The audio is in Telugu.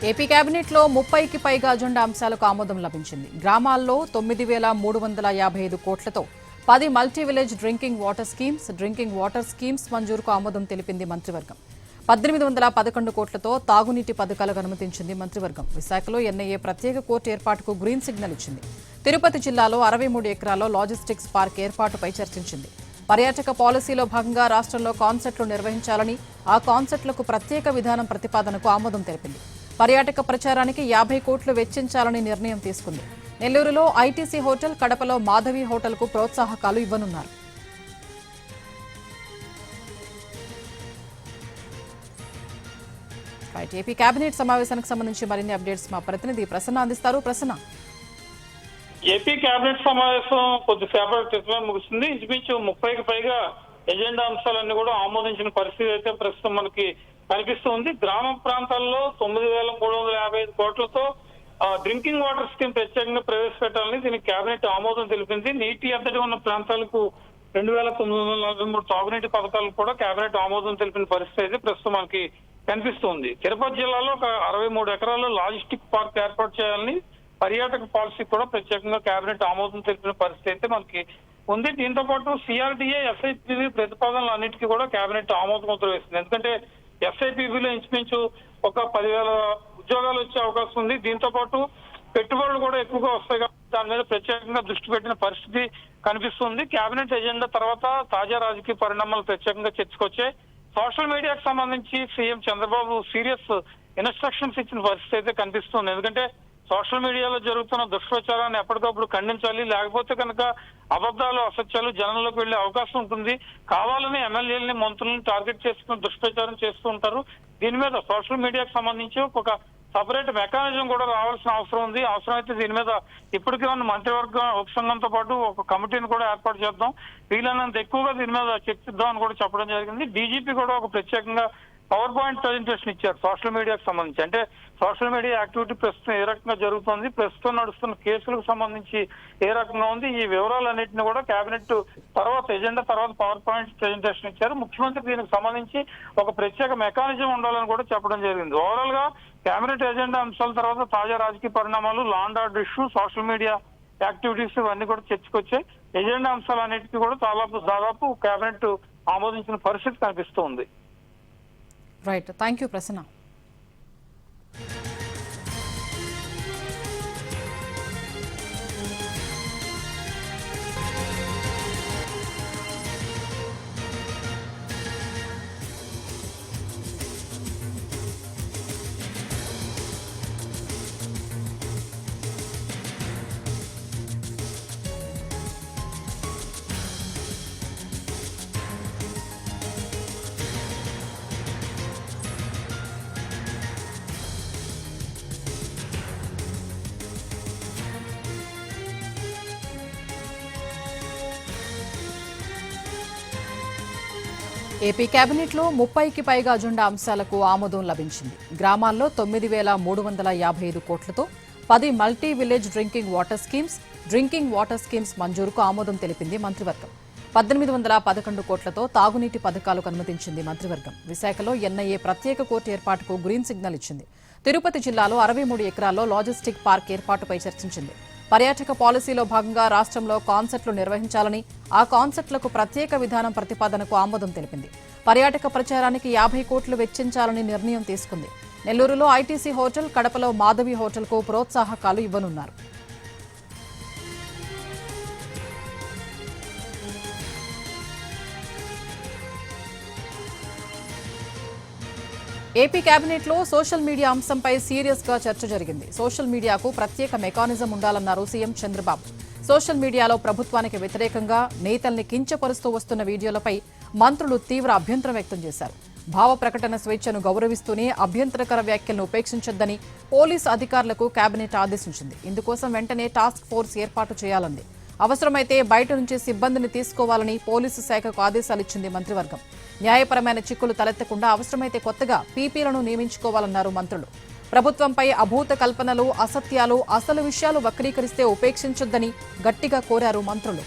ఏపీ కేబినెట్లో 30కి పైగా అజెండా అంశాలకు ఆమోదం లభించింది. గ్రామాల్లో 9,355 కోట్లతో 10 multi village drinking water schemes మంజూరుకు ఆమోదం తెలిపింది మంత్రివర్గం. 1811 కోట్లతో తాగునీటి పథకాలకు అనుమతించింది మంత్రివర్గం. విశాఖలో ఎన్ఐఏ ప్రత్యేక కోర్టు ఏర్పాటుకు గ్రీన్ సిగ్నల్ ఇచ్చింది. తిరుపతి జిల్లాలో 63 ఎకరాల్లో లాజిస్టిక్స్ పార్క్ ఏర్పాటుపై చర్చించింది. పర్యాటక పాలసీలో భాగంగా రాష్ట్రంలో కాన్సెప్ట్లు నిర్వహించాలని, ఆ కాన్సెప్ట్లకు ప్రత్యేక విధానం ప్రతిపాదనకు ఆమోదం తెలిపింది. పర్యాటక ప్రచారానికి 50 కోట్లు వెచ్చించాలని నిర్ణయం తీసుకుంది. నెల్లూరులో ఐటీసీ హోటల్, కడపలో మాధవి హోటల్కు ప్రోత్సాహకాలు ఇవ్వనున్నారు. ఏపీ కేబినెట్ సమావేశానికి సంబంధించి మరిన్ని అప్డేట్స్ మా ప్రతినిధి ప్రసన్న అందిస్తారు. ప్రసన్న, ఏపీ కేబినెట్ సమావేశం కొద్దిసేపటి క్రితమే ముగిసింది. ఇంచుమించు 30కి పైగా ఎజెండా అంశాలన్నీ కూడా ఆమోదించిన పరిస్థితి అయితే ప్రస్తుతం మనకి కనిపిస్తుంది. గ్రామ ప్రాంతాల్లో 9,355 కోట్లతో డ్రింకింగ్ వాటర్ స్కీమ్ ప్రత్యేకంగా ప్రవేశపెట్టాలని దీనికి కేబినెట్ ఆమోదం తెలిపింది. నీటి ఎద్దడి ఉన్న ప్రాంతాలకు 2,943 తాగునీటి పథకాలకు కూడా కేబినెట్ ఆమోదం తెలిపిన పరిస్థితి అయితే ప్రస్తుతం మనకి కనిపిస్తుంది. తిరుపతి జిల్లాలో ఒక 63 ఎకరాల్లో లాజిస్టిక్ పార్క్ ఏర్పాటు చేయాలని, పర్యాటక పాలసీ కూడా ప్రత్యేకంగా కేబినెట్ ఆమోదం తెలిపిన పరిస్థితి అయితే మనకి ఉంది. దీంతో పాటు సిఆర్డీఏ, ఎస్ఐపిబి ప్రతిపాదనలు అన్నిటికీ కూడా కేబినెట్ ఆమోద ముద్ర వేస్తుంది. ఎందుకంటే ఎస్ఐపిబిలో ఇంచుమించు ఒక 10,000 ఉద్యోగాలు వచ్చే అవకాశం ఉంది. దీంతో పాటు పెట్టుబడులు కూడా ఎక్కువగా వస్తాయి కాబట్టి దాని మీద ప్రత్యేకంగా దృష్టి పెట్టిన పరిస్థితి కనిపిస్తుంది. కేబినెట్ ఎజెండా తర్వాత తాజా రాజకీయ పరిణామాలు ప్రత్యేకంగా చర్చకొచ్చాయి. సోషల్ మీడియాకు సంబంధించి సీఎం చంద్రబాబు సీరియస్ ఇన్స్ట్రక్షన్స్ ఇచ్చిన పరిస్థితి అయితే కనిపిస్తుంది. ఎందుకంటే సోషల్ మీడియాలో జరుగుతున్న దుష్ప్రచారాన్ని ఎప్పటికప్పుడు ఖండించాలి, లేకపోతే కనుక అబద్ధాలు, అసత్యాలు జనంలోకి వెళ్లే అవకాశం ఉంటుంది. కావాలని ఎమ్మెల్యేలని, మంత్రులను టార్గెట్ చేసుకుని దుష్ప్రచారం చేస్తూ ఉంటారు. దీని మీద సోషల్ మీడియాకు సంబంధించి ఒక సపరేట్ మెకానిజం కూడా రావాల్సిన అవసరం ఉంది. అవసరమైతే దీని మీద ఇప్పటికే ఉన్న మంత్రివర్గం ఉపసంఘంతో పాటు ఒక కమిటీని కూడా ఏర్పాటు చేద్దాం, వీలైనంత ఎక్కువగా దీని మీద చర్చిద్దాం అని కూడా చెప్పడం జరిగింది. డీజీపీ కూడా ఒక ప్రత్యేకంగా పవర్ పాయింట్ ప్రజెంటేషన్ ఇచ్చారు సోషల్ మీడియాకు సంబంధించి. అంటే సోషల్ మీడియా యాక్టివిటీ ప్రస్తుతం ఏ రకంగా జరుగుతుంది, ప్రస్తుతం నడుస్తున్న కేసులకు సంబంధించి ఏ రకంగా ఉంది, ఈ వివరాలన్నింటినీ కూడా కేబినెట్ తర్వాత ఎజెండా తర్వాత పవర్ పాయింట్ ప్రజెంటేషన్ ఇచ్చారు. ముఖ్యమంత్రి దీనికి సంబంధించి ఒక ప్రత్యేక మెకానిజం ఉండాలని కూడా చెప్పడం జరిగింది. ఓవరాల్ గా కేబినెట్ ఎజెండా అంశాల తర్వాత తాజా రాజకీయ పరిణామాలు, law and order issue, social media activities ఇవన్నీ కూడా చర్చకొచ్చాయి. ఎజెండా అంశాలన్నిటికీ కూడా దాదాపు కేబినెట్ ఆమోదించిన పరిస్థితి కనిపిస్తుంది. Right, thank you Prasanna. AP కేబినెట్లో 30కి పైగా అజెండా అంశాలకు ఆమోదం లభించింది. గ్రామాల్లో 9,355 కోట్లతో 10 multi village drinking water schemes మంజూరుకు ఆమోదం తెలిపింది మంత్రివర్గం. 1811 కోట్లతో తాగునీటి పథకాలకు అనుమతించింది మంత్రివర్గం. విశాఖలో ఎన్ఐఏ ప్రత్యేక కోర్టు ఏర్పాటుకు గ్రీన్ సిగ్నల్ ఇచ్చింది. తిరుపతి జిల్లాలో 63 ఎకరాల్లో లాజిస్టిక్ పార్క్ ఏర్పాటుపై చర్చించింది. పర్యాటక పాలసీలో భాగంగా రాష్ట్రంలో కాన్సెప్ట్లు నిర్వహించాలని, ఆ కాన్సెప్ట్లకు ప్రత్యేక విధానం ప్రతిపాదనకు ఆమోదం తెలిపింది. పర్యాటక ప్రచారానికి 50 కోట్లు వెచ్చించాలని నిర్ణయం తీసుకుంది. నెల్లూరులో ఐటీసీ హోటల్, కడపలో మాధవి హోటల్కు ప్రోత్సాహకాలు ఇవ్వనున్నారు. ఏపీ కేబినెట్లో సోషల్ మీడియా అంశంపై సీరియస్ గా చర్చ జరిగింది. సోషల్ మీడియాకు ప్రత్యేక మెకానిజం ఉండాలన్నారు సీఎం చంద్రబాబు. సోషల్ మీడియాలో ప్రభుత్వానికి వ్యతిరేకంగా నేతల్ని కించపరుస్తూ వస్తున్న వీడియోలపై మంత్రులు తీవ్ర అభ్యంతరం వ్యక్తం చేశారు. భావ ప్రకటన స్వేచ్ఛను గౌరవిస్తూనే అభ్యంతరకర వ్యాఖ్యలను ఉపేక్షించొద్దని పోలీసు అధికారులకు కేబినెట్ ఆదేశించింది. ఇందుకోసం వెంటనే టాస్క్ ఫోర్స్ ఏర్పాటు చేయాలంది. అవసరమైతే బయట నుంచి సిబ్బందిని తీసుకోవాలని పోలీసు శాఖకు ఆదేశాలిచ్చింది మంత్రివర్గం. న్యాయపరమైన చిక్కులు తలెత్తకుండా అవసరమైతే కొత్తగా పీపీలను నియమించుకోవాలన్నారు మంత్రులు. ప్రభుత్వంపై అభూత కల్పనలు, అసత్యాలు, అసలు విషయాలు వక్రీకరిస్తే ఉపేక్షించొద్దని గట్టిగా కోరారు మంత్రులు.